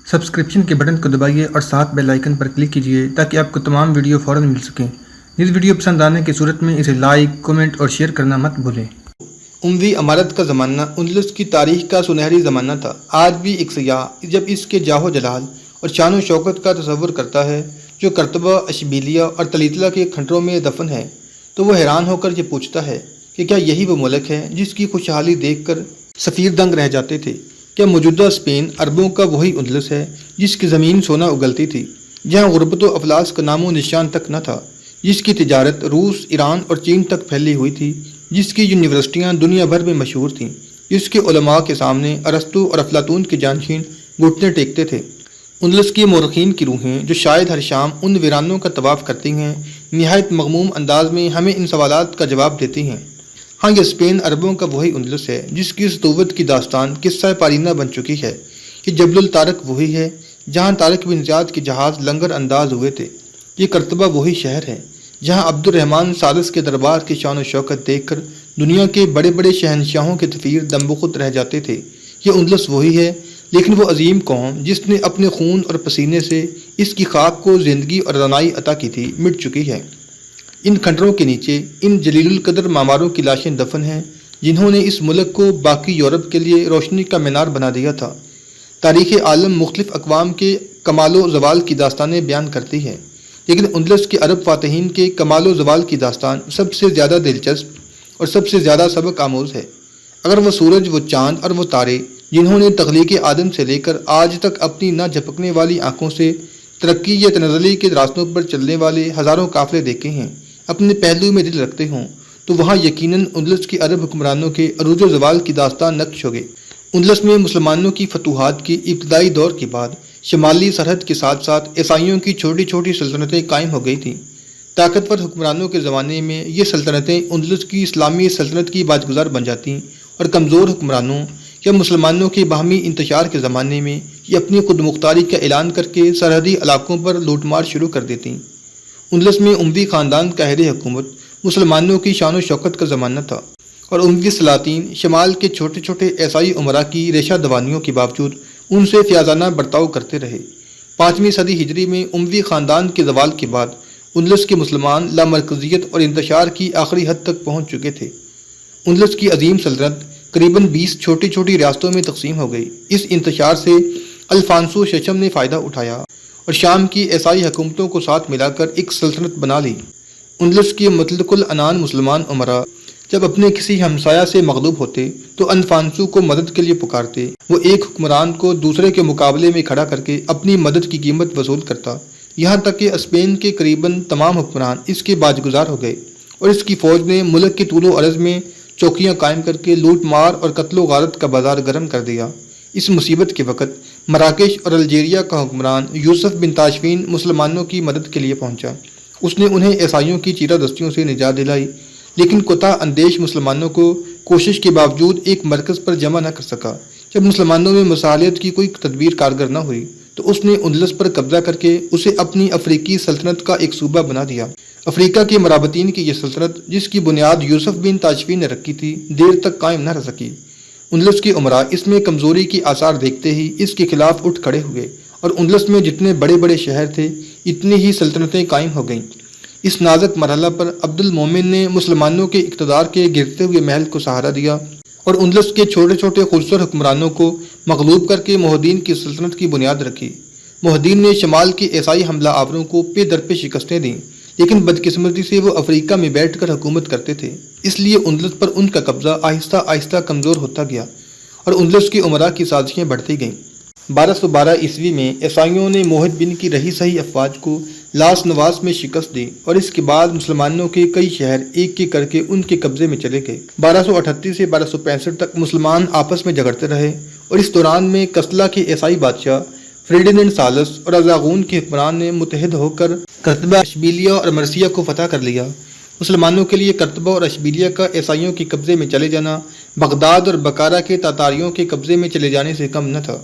Subscription کے button کو دبائیے اور ساتھ بیل آئیکن پر کلک کیجیے تاکہ آپ کو تمام ویڈیو فوراً مل سکیں۔ اس ویڈیو پسند آنے کی صورت میں اسے لائک، کمنٹ اور شیئر کرنا مت بھولیں۔ اموی امارت کا زمانہ اندلس کی تاریخ کا سنہری زمانہ تھا۔ آج بھی ایک سیاح جب اس کے جاہ و جلال اور شان و شوکت کا تصور کرتا ہے جو کرتبہ، اشبیلیہ اور تلیتلا کے کھنڈروں میں دفن ہے، تو وہ حیران ہو کر یہ پوچھتا ہے کہ کیا یہی وہ ملک ہے جس کی خوشحالی دیکھ کر سفیر دنگ رہ جاتے تھے؟ کیا موجودہ اسپین عربوں کا وہی اندلس ہے جس کی زمین سونا اگلتی تھی، جہاں غربت و افلاس کا نام و نشان تک نہ تھا، جس کی تجارت روس، ایران اور چین تک پھیلی ہوئی تھی، جس کی یونیورسٹیاں دنیا بھر میں مشہور تھیں، جس کے علماء کے سامنے ارسطو اور افلاطون کے جانشین گھٹنے ٹیکتے تھے؟ اندلس کی مورخین کی روحیں جو شاید ہر شام ان ویرانوں کا طواف کرتی ہیں، نہایت مغموم انداز میں ہمیں ان سوالات کا جواب دیتی ہیں۔ ہاں، یہ اسپین عربوں کا وہی اندلس ہے جس کی سطوت کی داستان قصہ پارینہ بن چکی ہے کہ جبل الطارق وہی ہے جہاں طارق بن زیاد کے جہاز لنگر انداز ہوئے تھے۔ یہ کرتبہ وہی شہر ہے جہاں عبد الرحمن ثالث کے دربار کی شان و شوکت دیکھ کر دنیا کے بڑے بڑے شہنشاہوں کے سفیر دمبخت رہ جاتے تھے۔ یہ اندلس وہی ہے، لیکن وہ عظیم قوم جس نے اپنے خون اور پسینے سے اس کی خاک کو زندگی اور رونائی عطا کی تھی، مٹ چکی ہے۔ ان کھنڈروں کے نیچے ان جلیل القدر معماروں کی لاشیں دفن ہیں جنہوں نے اس ملک کو باقی یورپ کے لیے روشنی کا مینار بنا دیا تھا۔ تاریخ عالم مختلف اقوام کے کمال و زوال کی داستانیں بیان کرتی ہے، لیکن اندلس کے عرب فاتحین کے کمال و زوال کی داستان سب سے زیادہ دلچسپ اور سب سے زیادہ سبق آموز ہے۔ اگر وہ سورج، وہ چاند اور وہ تارے جنہوں نے تخلیق آدم سے لے کر آج تک اپنی نہ جھپکنے والی آنکھوں سے ترقی یا تنزلی کے راستوں پر چلنے والے ہزاروں قافلے دیکھے ہیں، اپنے پہلو میں دل رکھتے ہوں، تو وہاں یقیناً اندلس کے عرب حکمرانوں کے عروج و زوال کی داستان نقش ہوگی۔ اندلس میں مسلمانوں کی فتوحات کی ابتدائی دور کے بعد شمالی سرحد کے ساتھ ساتھ عیسائیوں کی چھوٹی چھوٹی سلطنتیں قائم ہو گئی تھیں۔ طاقتور حکمرانوں کے زمانے میں یہ سلطنتیں اندلس کی اسلامی سلطنت کی باجگزار بن جاتیں، اور کمزور حکمرانوں یا مسلمانوں کے باہمی انتشار کے زمانے میں یہ اپنی خود مختاری کا اعلان کر کے سرحدی علاقوں پر لوٹ مار شروع کر دیتیں۔ اندلس میں اموی خاندان کا عہد حکومت مسلمانوں کی شان و شوکت کا زمانہ تھا، اور اموی سلاطین شمال کے چھوٹے چھوٹے عیسائی امراء کی ریشہ دوانیوں کے باوجود ان سے فیاضانہ برتاؤ کرتے رہے۔ 5ویں صدی ہجری میں اموی خاندان کے زوال کے بعد اندلس کے مسلمان لامرکزیت اور انتشار کی آخری حد تک پہنچ چکے تھے۔ اندلس کی عظیم سلطنت قریباً 20 چھوٹی چھوٹی ریاستوں میں تقسیم ہو گئی۔ اس انتشار سے الفانسو ششم نے فائدہ اٹھایا اور شام کی عیسائی حکومتوں کو ساتھ ملا کر ایک سلطنت بنا لی۔ اندلس کے مطلق العنان مسلمان امراء جب اپنے کسی ہمسایہ سے مغلوب ہوتے تو الفانسو کو مدد کے لیے پکارتے۔ وہ ایک حکمران کو دوسرے کے مقابلے میں کھڑا کر کے اپنی مدد کی قیمت وصول کرتا، یہاں تک کہ اسپین کے قریباً تمام حکمران اس کے باجگزار ہو گئے، اور اس کی فوج نے ملک کے طول و عرض میں چوکیاں قائم کر کے لوٹ مار اور قتل و غارت کا بازار گرم کر دیا۔ اس مصیبت کے وقت مراکش اور الجیریا کا حکمران یوسف بن تاشفین مسلمانوں کی مدد کے لیے پہنچا۔ اس نے انہیں عیسائیوں کی چیرہ دستیوں سے نجات دلائی، لیکن کوتاہ اندیش مسلمانوں کو کوشش کے باوجود ایک مرکز پر جمع نہ کر سکا۔ جب مسلمانوں میں مصالحت کی کوئی تدبیر کارگر نہ ہوئی تو اس نے اندلس پر قبضہ کر کے اسے اپنی افریقی سلطنت کا ایک صوبہ بنا دیا۔ افریقہ کے مرابطین کی یہ سلطنت، جس کی بنیاد یوسف بن تاشفین نے رکھی تھی، دیر تک قائم نہ رہ سکی۔ اندلس کے امراء اس میں کمزوری کی آثار دیکھتے ہی اس کے خلاف اٹھ کھڑے ہوئے، اور اندلس میں جتنے بڑے بڑے شہر تھے اتنی ہی سلطنتیں قائم ہو گئیں۔ اس نازک مرحلہ پر عبد المومن نے مسلمانوں کے اقتدار کے گرتے ہوئے محل کو سہارا دیا، اور اندلس کے چھوٹے چھوٹے خودسر حکمرانوں کو مغلوب کر کے محی الدین کی سلطنت کی بنیاد رکھی۔ محی الدین نے شمال کے عیسائی حملہ آوروں کو پے در پہ شکستیں دیں، لیکن بدقسمتی سے وہ افریقہ میں بیٹھ کر حکومت کرتے تھے، اس لیے اندلس پر ان کا قبضہ آہستہ آہستہ کمزور ہوتا گیا، اور اندلس کی امراء کی سازشیں بڑھتی گئیں۔ 1212 عیسوی میں عیسائیوں نے موحد بن کی رہی سہی افواج کو لاس نواس میں شکست دی، اور اس کے بعد مسلمانوں کے کئی شہر ایک ایک کر کے ان کے قبضے میں چلے گئے۔ 1238 سے 1265 تک مسلمان آپس میں جھگڑتے رہے، اور اس دوران میں کسلا کے عیسائی بادشاہ فریڈیننڈ ثالث اور ازاغون کے حکمران نے متحد ہو کر کرتبہ، اشبیلیہ اور مرثیہ کو فتح کر لیا۔ مسلمانوں کے لیے کرتبہ اور اشبیلیہ کا عیسائیوں کے قبضے میں چلے جانا بغداد اور بکارا کے تاتاریوں کے قبضے میں چلے جانے سے کم نہ تھا۔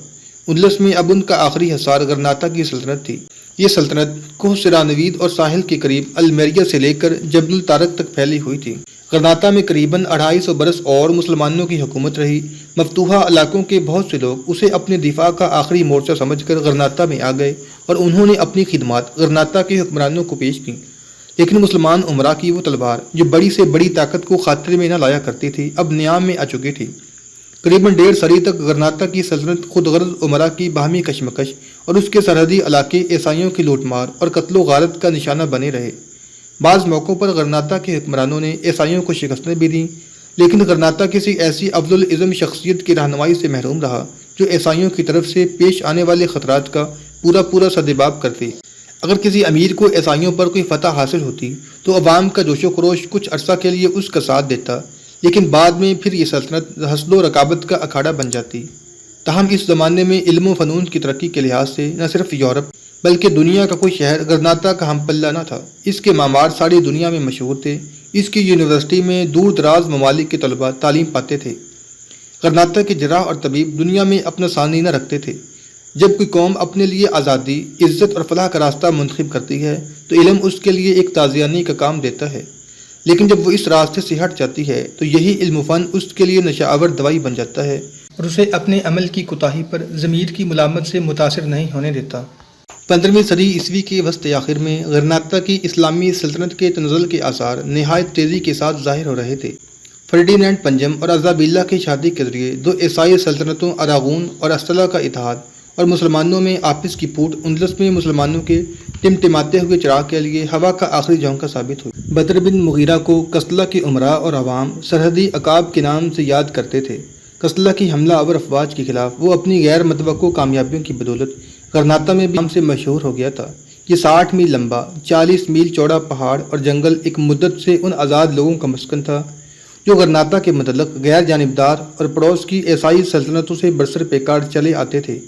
اندلس میں اب ان کا آخری حصار غرناطہ کی سلطنت تھی۔ یہ سلطنت کوہ سرانوید اور ساحل کے قریب المیریہ سے لے کر جبل الطارق تک پھیلی ہوئی تھی۔ غرناطہ میں قریباً 250 برس اور مسلمانوں کی حکومت رہی۔ مفتوحہ علاقوں کے بہت سے لوگ اسے اپنے دفاع کا آخری مورچہ سمجھ کر غرناطہ میں آ گئے اور انہوں نے اپنی خدمات غرناطہ کے حکمرانوں کو پیش کیں، لیکن مسلمان عمرا کی وہ تلوار جو بڑی سے بڑی طاقت کو خاطر میں نہ لایا کرتی تھی اب نیام میں آ چکی تھی۔ قریباً 1.5 صدی تک غرناطہ کی سلطنت خود غرض عمرا کی باہمی کشمکش اور اس کے سرحدی علاقے عیسائیوں کی لوٹ مار اور قتل و غارت کا نشانہ بنے رہے۔ بعض موقعوں پر غرناطہ کے حکمرانوں نے عیسائیوں کو شکستیں بھی دیں، لیکن غرناطہ کسی ایسی افضل العزم شخصیت کی رہنمائی سے محروم رہا جو عیسائیوں کی طرف سے پیش آنے والے خطرات کا پورا سدباب کرتی۔ اگر کسی امیر کو عیسائیوں پر کوئی فتح حاصل ہوتی تو عوام کا جوش و خروش کچھ عرصہ کے لیے اس کا ساتھ دیتا، لیکن بعد میں پھر یہ سلطنت حسد و رقابت کا اکھاڑا بن جاتی۔ تاہم اس زمانے میں علم و فنون کی ترقی کے لحاظ سے نہ صرف یورپ بلکہ دنیا کا کوئی شہر غرناطہ کا ہم پلہ نہ تھا۔ اس کے معمار ساری دنیا میں مشہور تھے۔ اس کی یونیورسٹی میں دور دراز ممالک کے طلباء تعلیم پاتے تھے۔ غرناطہ کے جراح اور طبیب دنیا میں اپنا ثانی نہ رکھتے تھے۔ جب کوئی قوم اپنے لیے آزادی، عزت اور فلاح کا راستہ منتخب کرتی ہے تو علم اس کے لیے ایک تازیانی کا کام دیتا ہے، لیکن جب وہ اس راستے سے ہٹ جاتی ہے تو یہی علم و فن اس کے لیے نشہ آور دوائی بن جاتا ہے اور اسے اپنے عمل کی کوتاہی پر ضمیر کی ملامت سے متاثر نہیں ہونے دیتا۔ 15ویں صدی عیسوی کے وسط آخر میں غرناطہ کی اسلامی سلطنت کے تنزل کے آثار نہایت تیزی کے ساتھ ظاہر ہو رہے تھے۔ فردینینڈ پنجم اور ازابیلا کی شادی کے ذریعے دو عیسائی سلطنتوں اراگون اور استلا کا اتحاد اور مسلمانوں میں آپس کی پھوٹ اندلس میں مسلمانوں کے ٹمٹماتے ہوئے چراغ کے لیے ہوا کا آخری جھونکا ثابت ہوئی۔ بدر بن مغیرہ کو قسطلہ کے عمراء اور عوام سرحدی عقاب کے نام سے یاد کرتے تھے۔ قسطلہ کی حملہ آور افواج کے خلاف وہ اپنی غیر متوقع کامیابیوں کی بدولت غرناطہ میں بھی نام سے مشہور ہو گیا تھا۔ یہ 60 میل لمبا، 40 میل چوڑا پہاڑ اور جنگل ایک مدت سے ان آزاد لوگوں کا مسکن تھا جو غرناطہ کے متعلق غیر جانبدار اور پڑوس کی عیسائی سلطنتوں سے برسر پیکار چلے آتے تھے۔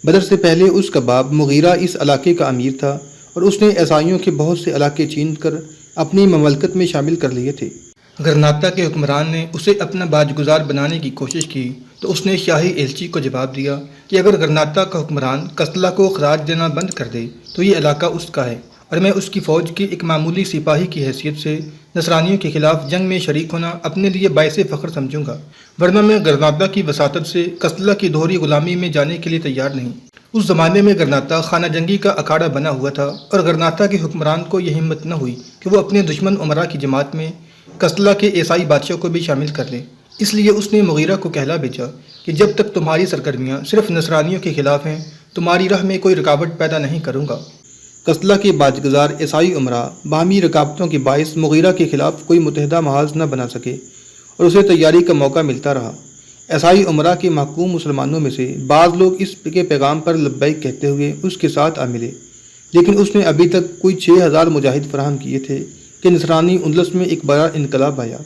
بدر سے پہلے اس کا باپ مغیرہ اس علاقے کا امیر تھا اور اس نے عیسائیوں کے بہت سے علاقے چھین کر اپنی مملکت میں شامل کر لیے تھے۔ غرناطہ کے حکمران نے اسے اپنا باج گزار بنانے کی کوشش کی تو اس نے شاہی ایلچی کو جواب دیا کہ اگر غرناطہ کا حکمران قسطلہ کو خراج دینا بند کر دے تو یہ علاقہ اس کا ہے اور میں اس کی فوج کے ایک معمولی سپاہی کی حیثیت سے نصرانیوں کے خلاف جنگ میں شریک ہونا اپنے لیے باعث فخر سمجھوں گا، ورنہ میں غرناطہ کی وساطت سے قسطلہ کی دوہری غلامی میں جانے کے لیے تیار نہیں۔ اس زمانے میں غرناطہ خانہ جنگی کا اکھاڑا بنا ہوا تھا اور غرناطہ کے حکمران کو یہ ہمت نہ ہوئی کہ وہ اپنے دشمن عمرا کی جماعت میں قسطلہ کے عیسائی بادشاہ کو بھی شامل کر لے۔ اس لیے اس نے مغیرہ کو کہلا بھیجا کہ جب تک تمہاری سرگرمیاں صرف نصرانیوں کے خلاف ہیں تمہاری راہ میں کوئی رکاوٹ پیدا نہیں کروں گا۔ قسطلہ کے باجگزار عیسائی عمراء باہمی رکاوٹوں کے باعث مغیرہ کے خلاف کوئی متحدہ محاذ نہ بنا سکے اور اسے تیاری کا موقع ملتا رہا۔ عیسائی عمراء کے محکوم مسلمانوں میں سے بعض لوگ اس کے پیغام پر لبیک کہتے ہوئے اس کے ساتھ آ ملے، لیکن اس نے ابھی تک کوئی 6000 مجاہد فراہم کیے تھے کہ نصرانی اندلس میں ایک بڑا انقلاب آیا۔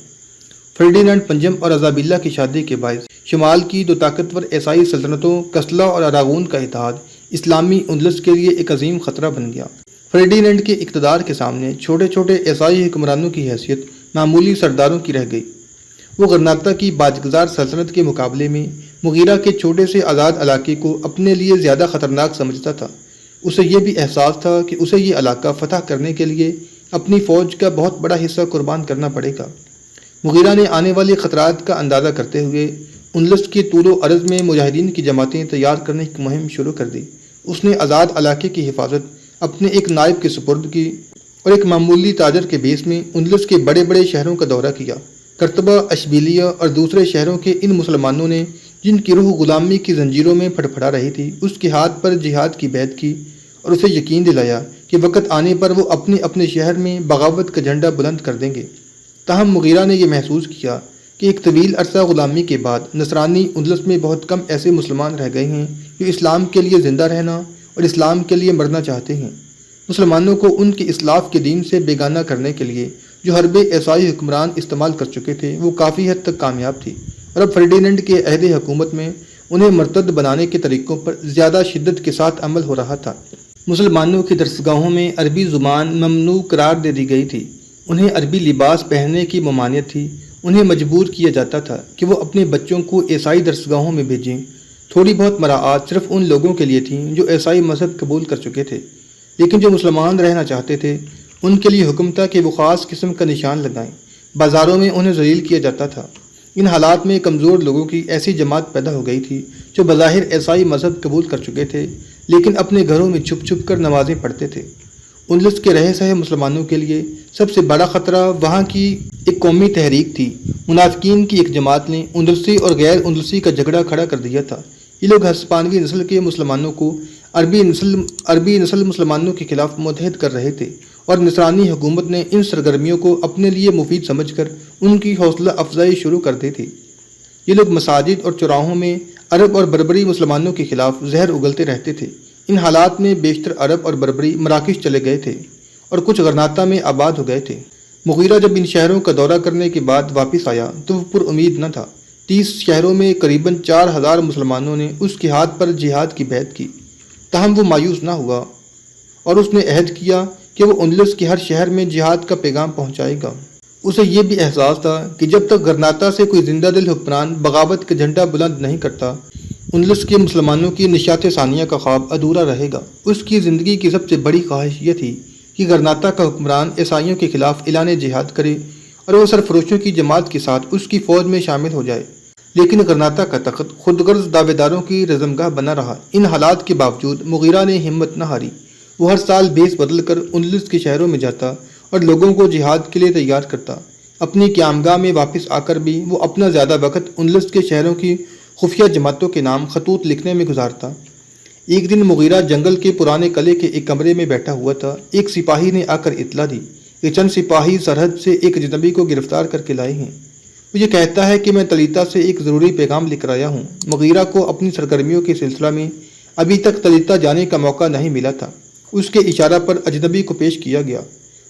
فردینینڈ پنجم اور ازابیلا کی شادی کے باعث شمال کی دو طاقتور عیسائی سلطنتوں قسطلہ اور اراگون کا اتحاد اسلامی اندلس کے لیے ایک عظیم خطرہ بن گیا۔ فردینینڈ کے اقتدار کے سامنے چھوٹے چھوٹے عیسائی حکمرانوں کی حیثیت معمولی سرداروں کی رہ گئی۔ وہ غرناطہ کی باجگزار سلطنت کے مقابلے میں مغیرہ کے چھوٹے سے آزاد علاقے کو اپنے لیے زیادہ خطرناک سمجھتا تھا۔ اسے یہ بھی احساس تھا کہ اسے یہ علاقہ فتح کرنے کے لیے اپنی فوج کا بہت بڑا حصہ قربان کرنا پڑے گا۔ مغیرہ نے آنے والے خطرات کا اندازہ کرتے ہوئے اندلس کے طول و عرض میں مجاہدین کی جماعتیں تیار کرنے کی مہم شروع کر دی۔ اس نے آزاد علاقے کی حفاظت اپنے ایک نائب کے سپرد کی اور ایک معمولی تاجر کے بیس میں اندلس کے بڑے بڑے شہروں کا دورہ کیا۔ قرطبہ، اشبیلیہ اور دوسرے شہروں کے ان مسلمانوں نے جن کی روح غلامی کی زنجیروں میں پھڑپھڑا رہی تھی اس کے ہاتھ پر جہاد کی بیعت کی اور اسے یقین دلایا کہ وقت آنے پر وہ اپنے اپنے شہر میں بغاوت کا جھنڈا بلند کر دیں گے۔ تاہم مغیرہ نے یہ محسوس کیا کہ ایک طویل عرصہ غلامی کے بعد نصرانی اندلس میں بہت کم ایسے مسلمان رہ گئے ہیں جو اسلام کے لیے زندہ رہنا اور اسلام کے لیے مرنا چاہتے ہیں۔ مسلمانوں کو ان کے اسلاف کے دین سے بیگانہ کرنے کے لیے جو حرب عیسائی حکمران استعمال کر چکے تھے وہ کافی حد تک کامیاب تھی، اور اب فردینینڈ کے عہد حکومت میں انہیں مرتد بنانے کے طریقوں پر زیادہ شدت کے ساتھ عمل ہو رہا تھا۔ مسلمانوں کی درسگاہوں میں عربی زبان ممنوع قرار دے دی گئی تھی، انہیں عربی لباس پہننے کی ممانعت تھی، انہیں مجبور کیا جاتا تھا کہ وہ اپنے بچوں کو عیسائی درسگاہوں میں بھیجیں۔ تھوڑی بہت مراعات صرف ان لوگوں کے لیے تھیں جو عیسائی مذہب قبول کر چکے تھے، لیکن جو مسلمان رہنا چاہتے تھے ان کے لیے حکم تھا کہ وہ خاص قسم کا نشان لگائیں بازاروں میں انہیں ذلیل کیا جاتا تھا۔ ان حالات میں کمزور لوگوں کی ایسی جماعت پیدا ہو گئی تھی جو بظاہر عیسائی مذہب قبول کر چکے تھے، لیکن اپنے گھروں میں چھپ چھپ کر نمازیں پڑھتے تھے۔ اندلس کے رہے سہے مسلمانوں کے لیے سب سے بڑا خطرہ وہاں کی ایک قومی تحریک تھی۔ منافقین کی ایک جماعت نے اندلسی اور غیر اندلسی کا جھگڑا کھڑا کر دیا تھا۔ یہ لوگ ہسپانوی نسل کے مسلمانوں کو عربی نسل مسلمانوں کے خلاف متحد کر رہے تھے، اور نصرانی حکومت نے ان سرگرمیوں کو اپنے لیے مفید سمجھ کر ان کی حوصلہ افزائی شروع کر دی تھی۔ یہ لوگ مساجد اور چوراہوں میں عرب اور بربری مسلمانوں کے خلاف زہر اگلتے رہتے تھے۔ ان حالات میں بیشتر عرب اور بربری مراکش چلے گئے تھے اور کچھ غرناطہ میں آباد ہو گئے تھے۔ مغیرہ جب ان شہروں کا دورہ کرنے کے بعد واپس آیا تو وہ پر امید نہ تھا۔ 30 شہروں میں قریباً 4000 مسلمانوں نے اس کے ہاتھ پر جہاد کی بیعت کی، تاہم وہ مایوس نہ ہوا اور اس نے عہد کیا کہ وہ اندلس کے ہر شہر میں جہاد کا پیغام پہنچائے گا۔ اسے یہ بھی احساس تھا کہ جب تک غرناطہ سے کوئی زندہ دل حکمران بغاوت کا جھنڈا بلند نہیں کرتا، اندلس کے مسلمانوں کی نشاط ثانیہ کا خواب ادھورا رہے گا۔ اس کی زندگی کی سب سے بڑی خواہش یہ تھی کہ غرناطہ کا حکمران عیسائیوں کے خلاف اعلان جہاد کرے اور وہ سرفروشوں کی جماعت کے ساتھ اس کی فوج میں شامل ہو جائے، لیکن غرناطہ کا تخت خود غرض دعوے داروں کی رزمگاہ بنا رہا۔ ان حالات کے باوجود مغیرہ نے ہمت نہ ہاری۔ وہ ہر سال بھیس بدل کر اندلس کے شہروں میں جاتا اور لوگوں کو جہاد کے لیے تیار کرتا۔ اپنی قیامگاہ میں واپس آ کر بھی وہ اپنا زیادہ وقت اندلس کے شہروں کی خفیہ جماعتوں کے نام خطوط لکھنے میں گزارتا۔ ایک دن مغیرہ جنگل کے پرانے قلعے کے ایک کمرے میں بیٹھا ہوا تھا۔ ایک سپاہی نے آ کر اطلاع دی کہ چند سپاہی سرحد سے ایک اجنبی کو گرفتار کر کے لائے ہیں۔ وہ یہ کہتا ہے کہ میں تلیتا سے ایک ضروری پیغام لے کر آیا ہوں۔ مغیرہ کو اپنی سرگرمیوں کے سلسلہ میں ابھی تک تلیتا جانے کا موقع نہیں ملا تھا۔ اس کے اشارہ پر اجنبی کو پیش کیا گیا۔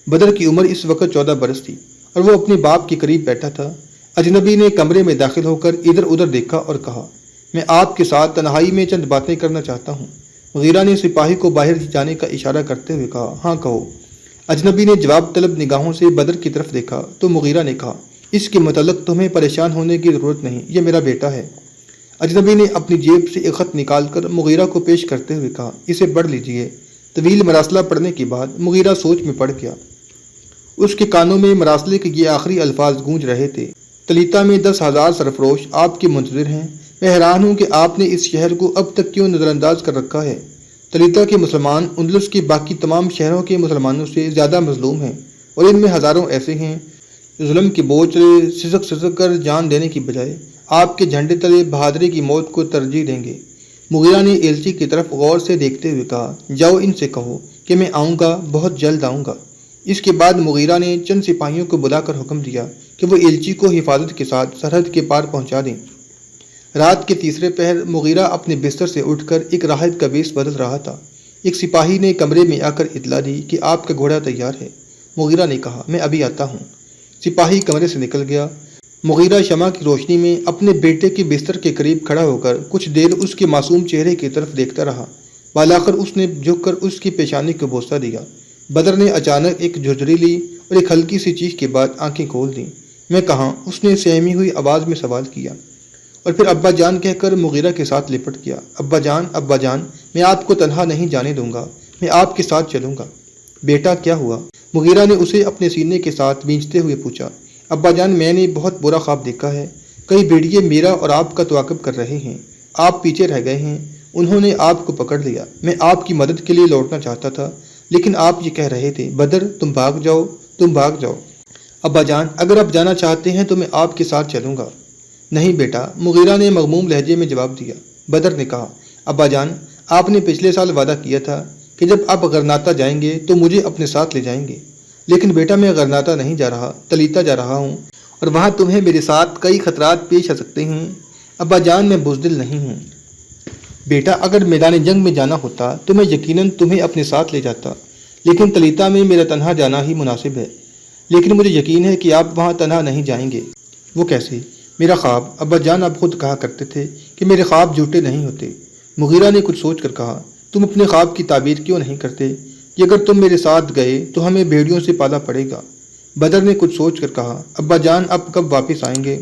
بدر کی عمر اس وقت 14 برس تھی اور وہ اپنے باپ کے قریب بیٹھا تھا۔ اجنبی نے کمرے میں داخل ہو کر ادھر ادھر دیکھا اور کہا، میں آپ کے ساتھ تنہائی میں چند باتیں کرنا چاہتا ہوں۔ مغیرہ نے سپاہی کو باہر جانے کا اشارہ کرتے ہوئے کہا، ہاں کہو۔ اجنبی نے جواب طلب نگاہوں سے بدر کی طرف دیکھا تو مغیرہ نے کہا، اس کے متعلق تمہیں پریشان ہونے کی ضرورت نہیں، یہ میرا بیٹا ہے۔ اجنبی نے اپنی جیب سے ایک خط نکال کر مغیرہ کو پیش کرتے ہوئے کہا، اسے پڑھ لیجئے۔ طویل مراسلہ پڑھنے کے بعد مغیرہ سوچ میں پڑ گیا۔ اس کے کانوں میں مراسلے کے یہ آخری الفاظ گونج رہے تھے، تلیتا میں 10,000 سرفروش آپ کے منتظر ہیں۔ میں حیران ہوں کہ آپ نے اس شہر کو اب تک کیوں نظر انداز کر رکھا ہے۔ تلیتا کے مسلمان اندلس کے باقی تمام شہروں کے مسلمانوں سے زیادہ مظلوم ہیں، اور ان میں ہزاروں ایسے ہیں جو ظلم کے بوجھ سسک سسک کر جان دینے کی بجائے آپ کے جھنڈے تلے بہادری کی موت کو ترجیح دیں گے۔ مغیرہ نے ایلچی کی طرف غور سے دیکھتے ہوئے کہا، جاؤ ان سے کہو کہ میں آؤں گا، بہت جلد آؤں گا۔ اس کے بعد مغیرہ نے چند سپاہیوں کو بلا کر حکم دیا کہ وہ ایلچی کو حفاظت کے ساتھ سرحد کے پار پہنچا دیں۔ رات کے تیسرے پہر مغیرہ اپنے بستر سے اٹھ کر ایک راہب کا ویش بدل رہا تھا۔ ایک سپاہی نے کمرے میں آ کر اطلاع دی کہ آپ کا گھوڑا تیار ہے۔ مغیرہ نے کہا، میں ابھی آتا ہوں۔ سپاہی کمرے سے نکل گیا۔ مغیرہ شمع کی روشنی میں اپنے بیٹے کے بستر کے قریب کھڑا ہو کر کچھ دیر اس کے معصوم چہرے کی طرف دیکھتا رہا۔ بالاخر اس نے جھک کر اس کی پیشانی کو بوسہ دیا۔ بدر نے اچانک ایک جھرجھری لی اور ایک ہلکی سی چیخ کے بعد آنکھیں کھول دیں۔ میں کہاں؟ اس نے سہمی ہوئی آواز میں سوال کیا، اور پھر ابا جان کہہ کر مغیرہ کے ساتھ لپٹ گیا۔ ابا جان، میں آپ کو تنہا نہیں جانے دوں گا، میں آپ کے ساتھ چلوں گا۔ بیٹا کیا ہوا؟ مغیرہ نے اسے اپنے سینے کے ساتھ بھینچتے ہوئے پوچھا۔ ابا جان، میں نے بہت برا خواب دیکھا ہے۔ کئی بھیڑیے میرا اور آپ کا تعاقب کر رہے ہیں۔ آپ پیچھے رہ گئے ہیں، انہوں نے آپ کو پکڑ لیا۔ میں آپ کی مدد کے لیے لوٹنا چاہتا تھا، لیکن آپ یہ کہہ رہے تھے، بدر تم بھاگ جاؤ۔ ابا جان، اگر آپ جانا چاہتے ہیں تو میں آپ کے ساتھ چلوں گا۔ نہیں بیٹا، مغیرہ نے مغموم لہجے میں جواب دیا۔ بدر نے کہا، ابا جان، آپ نے پچھلے سال وعدہ کیا تھا کہ جب آپ غرناطہ جائیں گے تو مجھے اپنے ساتھ لے جائیں گے، لیکن بیٹا میں غرناطہ نہیں جا رہا، تلیتا جا رہا ہوں، اور وہاں تمہیں میرے ساتھ کئی خطرات پیش آ سکتے ہیں۔ ابا جان، میں بزدل نہیں ہوں۔ بیٹا، اگر میدان جنگ میں جانا ہوتا تو میں یقیناً تمہیں اپنے ساتھ لے جاتا، لیکن تلیتا میں میرا تنہا جانا ہی مناسب ہے۔ لیکن مجھے یقین ہے کہ آپ وہاں تنہا نہیں جائیں گے۔ وہ کیسے؟ میرا خواب، ابا جان آپ خود کہا کرتے تھے کہ میرے خواب جھوٹے نہیں ہوتے۔ مغیرہ نے کچھ سوچ کر کہا، تم اپنے خواب کی تعبیر کیوں نہیں کرتے کہ اگر تم میرے ساتھ گئے تو ہمیں بھیڑیوں سے پالا پڑے گا؟ بدر نے کچھ سوچ کر کہا، ابا جان آپ کب واپس آئیں گے؟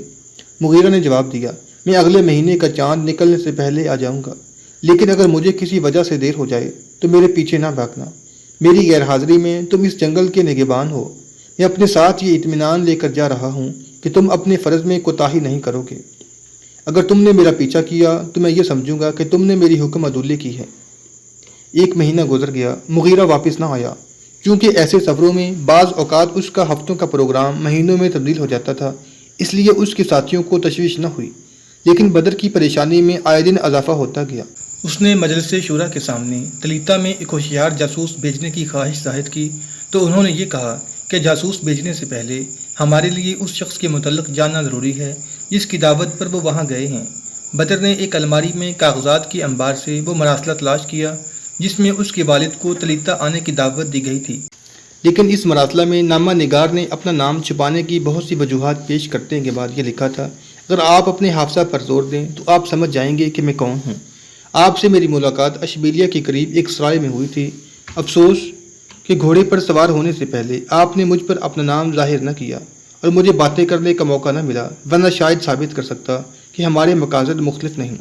مغیرہ نے جواب دیا، میں اگلے مہینے کا چاند نکلنے سے پہلے آ جاؤں گا، لیکن اگر مجھے کسی وجہ سے دیر ہو جائے تو میرے پیچھے نہ بھاگنا۔ میری غیر حاضری میں تم اس جنگل کے نگہبان ہو، میں اپنے ساتھ یہ اطمینان لے کر جا رہا ہوں کہ تم اپنے فرض میں کوتاہی نہیں کرو گے۔ اگر تم نے میرا پیچھا کیا تو میں یہ سمجھوں گا کہ تم نے میری حکم عدولی کی ہے۔ 1 مہینہ گزر گیا، مغیرہ واپس نہ آیا۔ چونکہ ایسے سفروں میں بعض اوقات اس کا ہفتوں کا پروگرام مہینوں میں تبدیل ہو جاتا تھا، اس لیے اس کے ساتھیوں کو تشویش نہ ہوئی، لیکن بدر کی پریشانی میں آئے دن اضافہ ہوتا گیا۔ اس نے مجلس شورا کے سامنے تلیتا میں ایک ہوشیار جاسوس بھیجنے کی خواہش ظاہر کی تو انہوں نے یہ کہا کہ جاسوس بھیجنے سے پہلے ہمارے لیے اس شخص کے متعلق جاننا ضروری ہے جس کی دعوت پر وہ وہاں گئے ہیں۔ بدر نے ایک الماری میں کاغذات کی انبار سے وہ مراسلہ تلاش کیا جس میں اس کے والد کو تلیتا آنے کی دعوت دی گئی تھی، لیکن اس مراسلہ میں نامہ نگار نے اپنا نام چھپانے کی بہت سی وجوہات پیش کرنے کے بعد یہ لکھا تھا، اگر آپ اپنے حافظہ پر زور دیں تو آپ سمجھ جائیں گے کہ میں کون ہوں۔ آپ سے میری ملاقات اشبیلیہ کے قریب ایک سرائے میں ہوئی تھی۔ افسوس کہ گھوڑے پر سوار ہونے سے پہلے آپ نے مجھ پر اپنا نام ظاہر نہ کیا اور مجھے باتیں کرنے کا موقع نہ ملا، ورنہ شاید ثابت کر سکتا کہ ہمارے مقاصد مختلف نہیں۔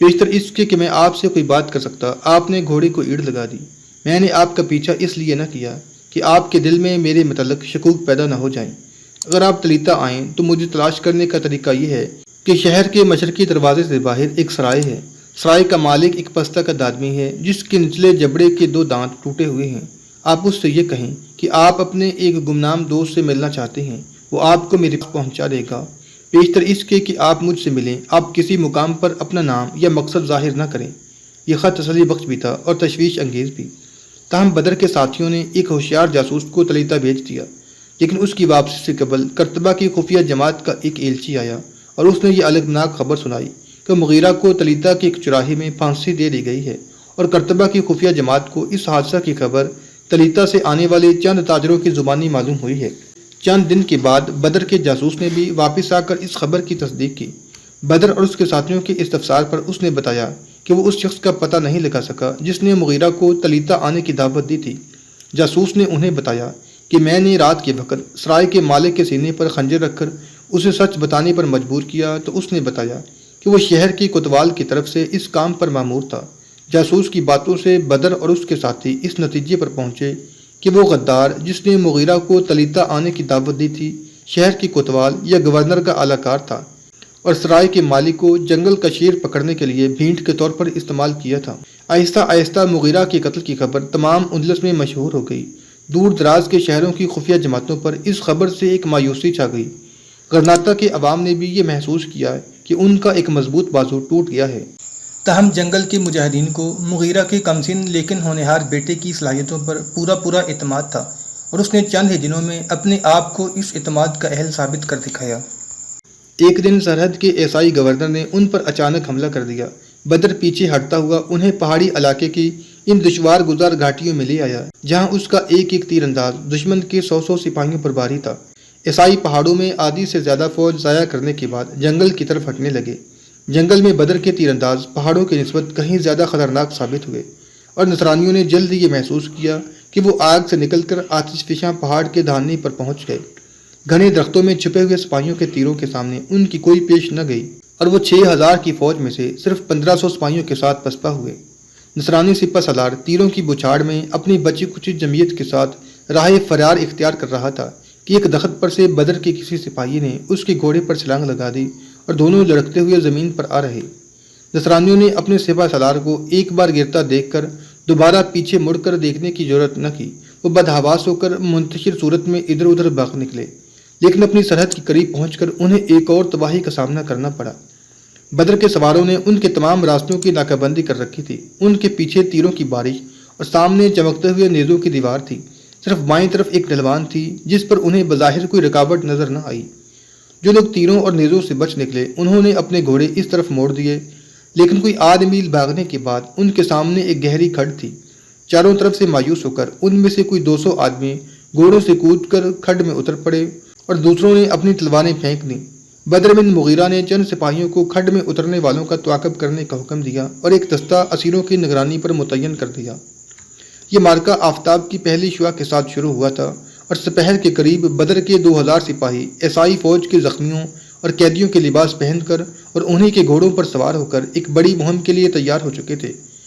بیشتر اس کے کہ میں آپ سے کوئی بات کر سکتا، آپ نے گھوڑے کو ایڑ لگا دی۔ میں نے آپ کا پیچھا اس لیے نہ کیا کہ آپ کے دل میں میرے متعلق شکوک پیدا نہ ہو جائیں۔ اگر آپ تلیتا آئیں تو مجھے تلاش کرنے کا طریقہ یہ ہے کہ شہر کے مشرقی دروازے سے باہر ایک سرائے ہے۔ سرائے کا مالک ایک پستہ کا آدمی ہے جس کے نچلے جبڑے کے 2 دانت ٹوٹے ہوئے ہیں۔ آپ اس سے یہ کہیں کہ آپ اپنے ایک گمنام دوست سے ملنا چاہتے ہیں، وہ آپ کو میرے پاس پہنچا دے گا۔ بیشتر اس کے کہ آپ مجھ سے ملیں، آپ کسی مقام پر اپنا نام یا مقصد ظاہر نہ کریں۔ یہ خط تسلی بخش بھی تھا اور تشویش انگیز بھی۔ تاہم بدر کے ساتھیوں نے ایک ہوشیار جاسوس کو تلیتا بھیج دیا، لیکن اس کی واپسی سے قبل کرتبہ کی خفیہ جماعت کا ایک ایلچی آیا اور اس نے یہ الگناک خبر سنائی کہ مغیرہ کو تلیتا کے ایک چوراہے میں پھانسی دے دی گئی ہے، اور کرتبہ کی خفیہ جماعت کو اس حادثہ کی خبر تلیتا سے آنے والے چند تاجروں کی زبانی معلوم ہوئی ہے۔ چند دن کے بعد بدر کے جاسوس نے بھی واپس آ کر اس خبر کی تصدیق کی۔ بدر اور اس کے ساتھیوں کے استفسار پر اس نے بتایا کہ وہ اس شخص کا پتہ نہیں لگا سکا جس نے مغیرہ کو تلیتا آنے کی دعوت دی تھی۔ جاسوس نے انہیں بتایا کہ میں نے رات کے وقت سرائے کے مالک کے سینے پر خنجر رکھ کر اسے سچ بتانے پر مجبور کیا تو اس نے بتایا کہ وہ شہر کی کوتوال کی طرف سے اس کام پر مامور تھا۔ جاسوس کی باتوں سے بدر اور اس کے ساتھی اس نتیجے پر پہنچے کہ وہ غدار جس نے مغیرہ کو تلیتا آنے کی دعوت دی تھی شہر کی کوتوال یا گورنر کا اعلی کار تھا، اور سرائے کے مالک کو جنگل کا شیر پکڑنے کے لیے بھینٹ کے طور پر استعمال کیا تھا۔ آہستہ آہستہ مغیرہ کے قتل کی خبر تمام اندلس میں مشہور ہو گئی۔ دور دراز کے شہروں کی خفیہ جماعتوں پر اس خبر سے ایک مایوسی چھا گئی۔ غرناطہ کے عوام نے بھی یہ محسوس کیا کہ ان کا ایک مضبوط بازو ٹوٹ گیا ہے۔ تاہم جنگل کے مجاہدین کو مغیرہ کے کمسن لیکن ہونہار بیٹے کی صلاحیتوں پر پورا اعتماد تھا، اور اس نے چند ہی دنوں میں اپنے آپ کو اس اعتماد کا اہل ثابت کر دکھایا۔ ایک دن سرحد کے عیسائی گورنر نے ان پر اچانک حملہ کر دیا۔ بدر پیچھے ہٹتا ہوا انہیں پہاڑی علاقے کی ان دشوار گزار گھاٹیوں میں لے آیا جہاں اس کا ایک ایک تیر انداز دشمن کے 100 سپاہیوں پر باری تھا۔ عیسائی پہاڑوں میں آدھی سے زیادہ فوج ضائع کرنے کے بعد جنگل کی طرف ہٹنے لگے۔ جنگل میں بدر کے تیر انداز پہاڑوں کی نسبت کہیں زیادہ خطرناک ثابت ہوئے، اور نصرانیوں نے جلد ہی یہ محسوس کیا کہ وہ آگ سے نکل کر آتش فشاں پہاڑ کے دھانے پر پہنچ گئے۔ گھنے درختوں میں چھپے ہوئے سپاہیوں کے تیروں کے سامنے ان کی کوئی پیش نہ گئی، اور وہ 6000 کی فوج میں سے صرف 1500 سپاہیوں کے ساتھ پسپا ہوئے۔ نصرانی سپہ سالار تیروں کی بچھاڑ میں اپنی بچی کچی جمعیت کے ساتھ راہ فرار اختیار کر رہا تھا کہ ایک درخت پر سے بدر کے کسی سپاہی نے اس کے گھوڑے پر چھلانگ لگا دی اور دونوں لڑکتے ہوئے زمین پر آ رہے۔ نصرانیوں نے اپنے سپہ سالار کو ایک بار گرتا دیکھ کر دوبارہ پیچھے مڑ کر دیکھنے کی جرات نہ کی۔ وہ بدحواس ہو کر منتشر صورت میں ادھر ادھر بھاگ نکلے، لیکن اپنی سرحد کے قریب پہنچ کر انہیں ایک اور تباہی کا سامنا کرنا پڑا۔ بدر کے سواروں نے ان کے تمام راستوں کی ناکہ بندی کر رکھی تھی۔ ان کے پیچھے تیروں کی بارش اور سامنے چمکتے ہوئے نیزوں کی دیوار تھی۔ صرف بائیں طرف ایک ڈھلوان تھی جس پر انہیں بظاہر کوئی رکاوٹ نظر نہ آئی۔ جو لوگ تیروں اور نیزوں سے بچ نکلے انہوں نے اپنے گھوڑے اس طرف موڑ دیے، لیکن کوئی آدھ میل بھاگنے کے بعد ان کے سامنے ایک گہری کھڈ تھی۔ چاروں طرف سے مایوس ہو کر ان میں سے کوئی 200 آدمی گھوڑوں سے کود کر کھڈ میں اتر پڑے اور دوسروں نے اپنی تلواریں پھینک دیں۔ بدر بن مغیرہ نے چند سپاہیوں کو کھڈ میں اترنے والوں کا تعاقب کرنے کا حکم دیا اور ایک دستہ اسیروں کی نگرانی پر متعین کر دیا۔ یہ معرکہ آفتاب کی پہلی شعاع کے ساتھ شروع ہوا تھا، اور سپہر کے قریب بدر کے 2000 سپاہی عیسائی فوج کے زخمیوں اور قیدیوں کے لباس پہن کر اور انہی کے گھوڑوں پر سوار ہو کر ایک بڑی مہم کے لیے تیار ہو چکے تھے۔